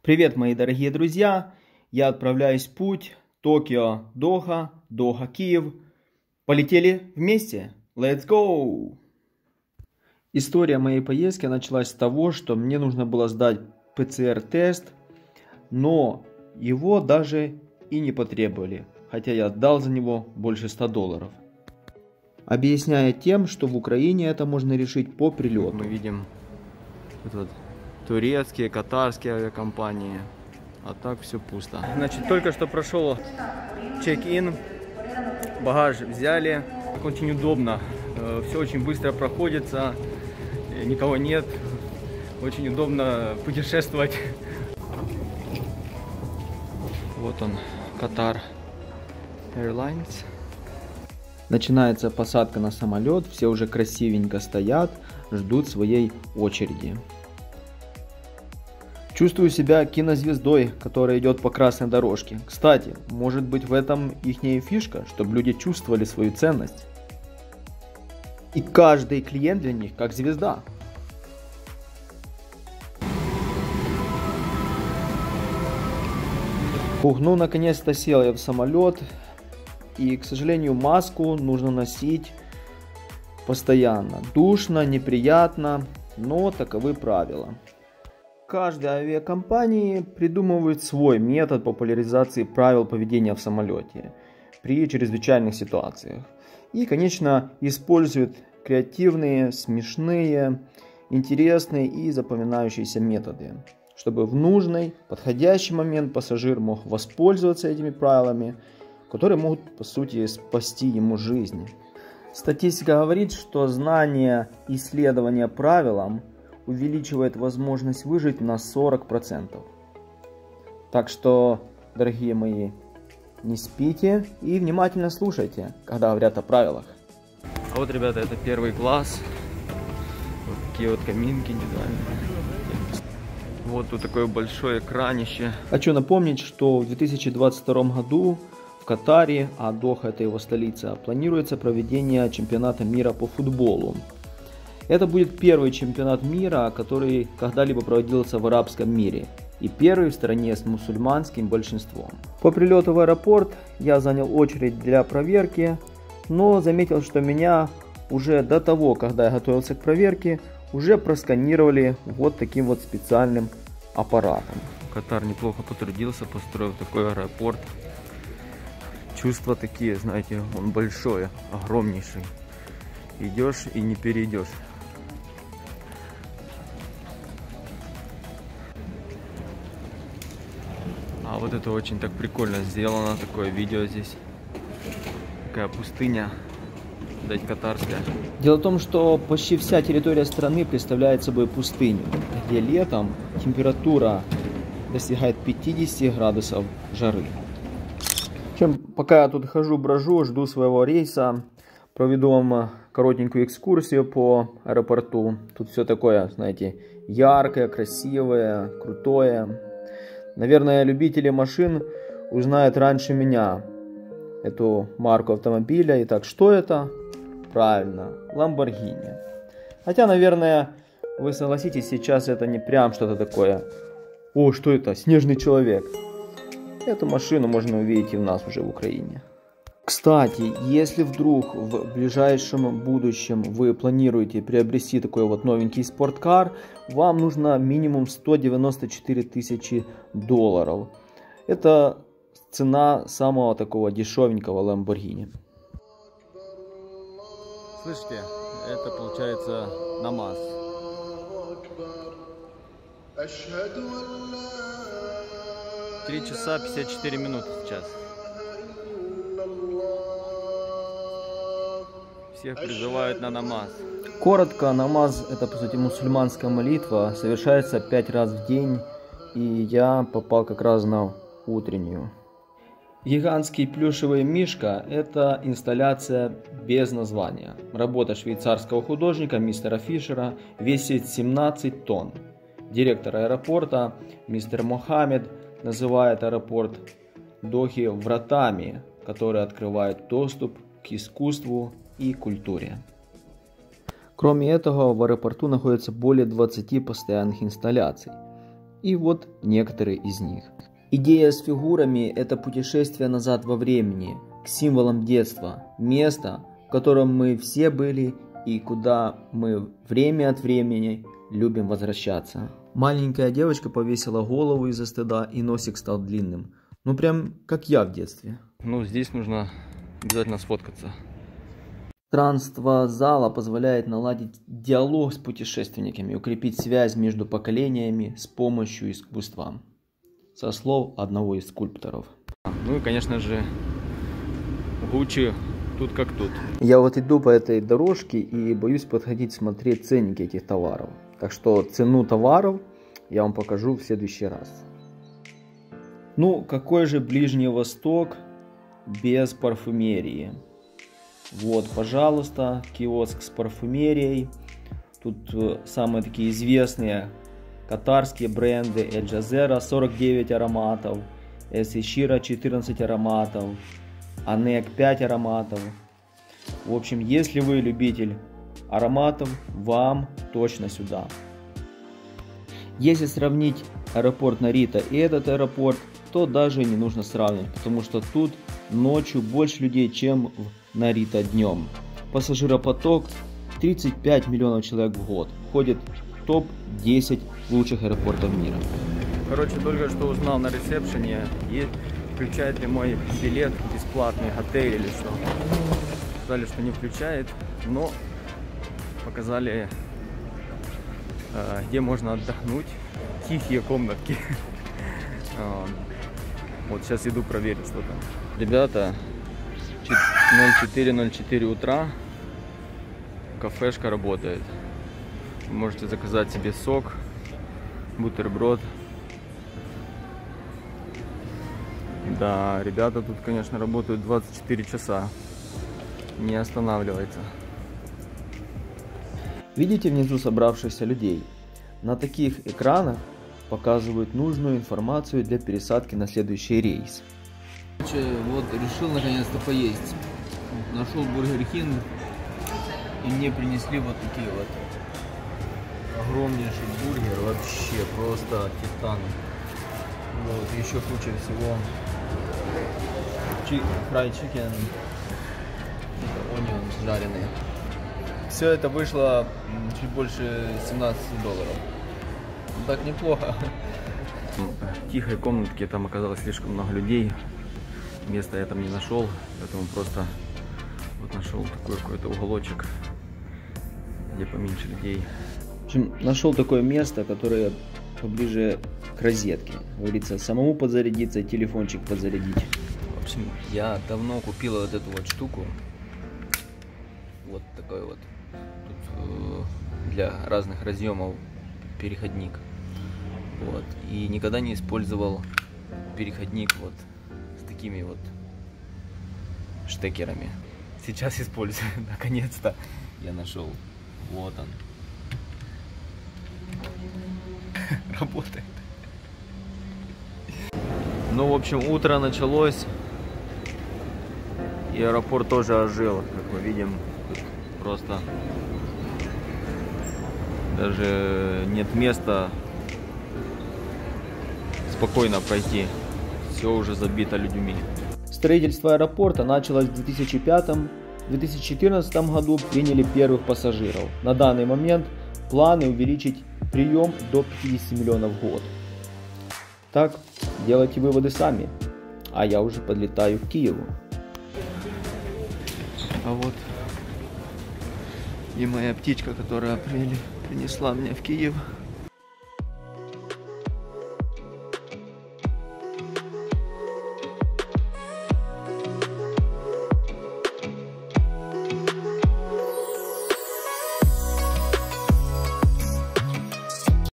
Привет, мои дорогие друзья! Я отправляюсь в путь Токио-Доха, Доха-Киев. Полетели вместе? Let's go! История моей поездки началась с того, что мне нужно было сдать ПЦР-тест, но его даже и не потребовали, хотя я отдал за него больше $100. Объясняя тем, что в Украине это можно решить по прилету. Мы видим турецкие, катарские авиакомпании, а так все пусто. Значит, только что прошел чек-ин, багаж взяли, очень удобно, все очень быстро проходится, никого нет, очень удобно путешествовать. Вот он, Qatar Airlines. Начинается посадка на самолет, все уже красивенько стоят, ждут своей очереди. Чувствую себя кинозвездой, которая идет по красной дорожке. Кстати, может быть в этом ихняя фишка, чтобы люди чувствовали свою ценность. И каждый клиент для них как звезда. Ну наконец-то сел я в самолет. И, к сожалению, маску нужно носить постоянно. Душно, неприятно, но таковы правила. Каждая авиакомпания придумывает свой метод популяризации правил поведения в самолете при чрезвычайных ситуациях. И, конечно, использует креативные, смешные, интересные и запоминающиеся методы, чтобы в нужный, подходящий момент пассажир мог воспользоваться этими правилами, которые могут, по сути, спасти ему жизнь. Статистика говорит, что знание и исследование правилам увеличивает возможность выжить на 40%. Так что, дорогие мои, не спите и внимательно слушайте, когда говорят о правилах. А вот, ребята, это первый класс. Вот такие вот каминки дизайнеры. Вот тут такое большое экранище. Хочу напомнить, что в 2022 году в Катаре, а Доха это его столица, планируется проведение чемпионата мира по футболу. Это будет первый чемпионат мира, который когда-либо проводился в арабском мире. И первый в стране с мусульманским большинством. По прилету в аэропорт я занял очередь для проверки, но заметил, что меня уже до того, когда я готовился к проверке, уже просканировали вот таким вот специальным аппаратом. Катар неплохо потрудился, построив такой аэропорт. Чувства такие, знаете, он большой, огромнейший. Идешь и не перейдешь. А вот это очень так прикольно сделано, такое видео здесь. Такая пустыня, дать катарская. Дело в том, что почти вся территория страны представляет собой пустыню, где летом температура достигает 50 градусов жары. Пока я тут хожу, брожу, жду своего рейса, проведу вам коротенькую экскурсию по аэропорту. Тут все такое, знаете, яркое, красивое, крутое. Наверное, любители машин узнают раньше меня эту марку автомобиля. Итак, что это? Правильно, Lamborghini. Хотя, наверное, вы согласитесь, сейчас это не прям что-то такое. О, что это? Снежный человек. Эту машину можно увидеть и у нас уже в Украине. Кстати, если вдруг в ближайшем будущем вы планируете приобрести такой вот новенький спорткар, вам нужно минимум $194 тысячи. Это цена самого такого дешевенького Lamborghini. Слышите, это получается намаз. 3 часа 54 минуты сейчас. Всех призывают на намаз. Коротко, намаз это по сути мусульманская молитва, совершается 5 раз в день, и я попал как раз на утреннюю. Гигантский плюшевый мишка это инсталляция без названия. Работа швейцарского художника мистера Фишера, весит 17 тонн. Директор аэропорта мистер Мохаммед называет аэропорт Дохи вратами, которые открывают доступ к искусству и культуре. Кроме этого, в аэропорту находится более 20 постоянных инсталляций. И вот некоторые из них. Идея с фигурами – это путешествие назад во времени, к символам детства, место, в котором мы все были и куда мы время от времени любим возвращаться. Маленькая девочка повесила голову из-за стыда, и носик стал длинным. Ну прям как я в детстве. Ну здесь нужно обязательно сфоткаться. Пространство зала позволяет наладить диалог с путешественниками, укрепить связь между поколениями с помощью искусства. Со слов одного из скульпторов. Ну и конечно же Гуччи тут как тут. Я вот иду по этой дорожке и боюсь подходить смотреть ценники этих товаров. Так что цену товаров я вам покажу в следующий раз. Ну, какой же Ближний Восток без парфюмерии? Вот, пожалуйста, киоск с парфюмерией. Тут самые такие известные катарские бренды: Эль Джазера 49 ароматов, Эсишира 14 ароматов, Анек 5 ароматов. В общем, если вы любитель ароматов, вам точно сюда. Если сравнить аэропорт Нарита и этот аэропорт, то даже не нужно сравнивать, потому что тут ночью больше людей, чем в Нарита днем. Пассажиропоток 35 миллионов человек в год. Входит в топ-10 лучших аэропортов мира. Короче, только что узнал на ресепшене, включает ли мой билет бесплатный отель или что. Сказали, что не включает, но показали, где можно отдохнуть. Тихие комнатки. Вот сейчас иду проверить, что там. Ребята, 04:04 утра, кафешка работает. Вы можете заказать себе сок, бутерброд. Да, ребята тут, конечно, работают 24 часа. Не останавливается. Видите внизу собравшихся людей? На таких экранах показывают нужную информацию для пересадки на следующий рейс. Вот решил наконец-то поесть. Нашел Бургер Кинг, и мне принесли вот такие вот огромнейший бургер, вообще просто титан. Вот, еще куча всего. Fried chicken, onion жареные. Все это вышло чуть больше $17. Так неплохо. В тихой комнатке там оказалось слишком много людей. Места я там не нашел, поэтому просто вот нашел такой какой-то уголочек, где поменьше людей. В общем, нашел такое место, которое поближе к розетке. Говорится, самому подзарядиться, телефончик подзарядить. В общем, я давно купил вот эту вот штуку. Вот такой вот. Тут для разных разъемов переходник. Вот. И никогда не использовал переходник вот с такими вот штекерами. Сейчас использую. Наконец-то я нашел. Вот он. Работает. Ну, в общем, утро началось, и аэропорт тоже ожил, как мы видим. Тут просто даже нет места спокойно пройти. Все уже забито людьми. Строительство аэропорта началось в 2005-м. В 2014 году приняли первых пассажиров. На данный момент планы увеличить прием до 50 миллионов в год. Так, делайте выводы сами. А я уже подлетаю к Киеву. А вот и моя птичка, которая принесла меня в Киев.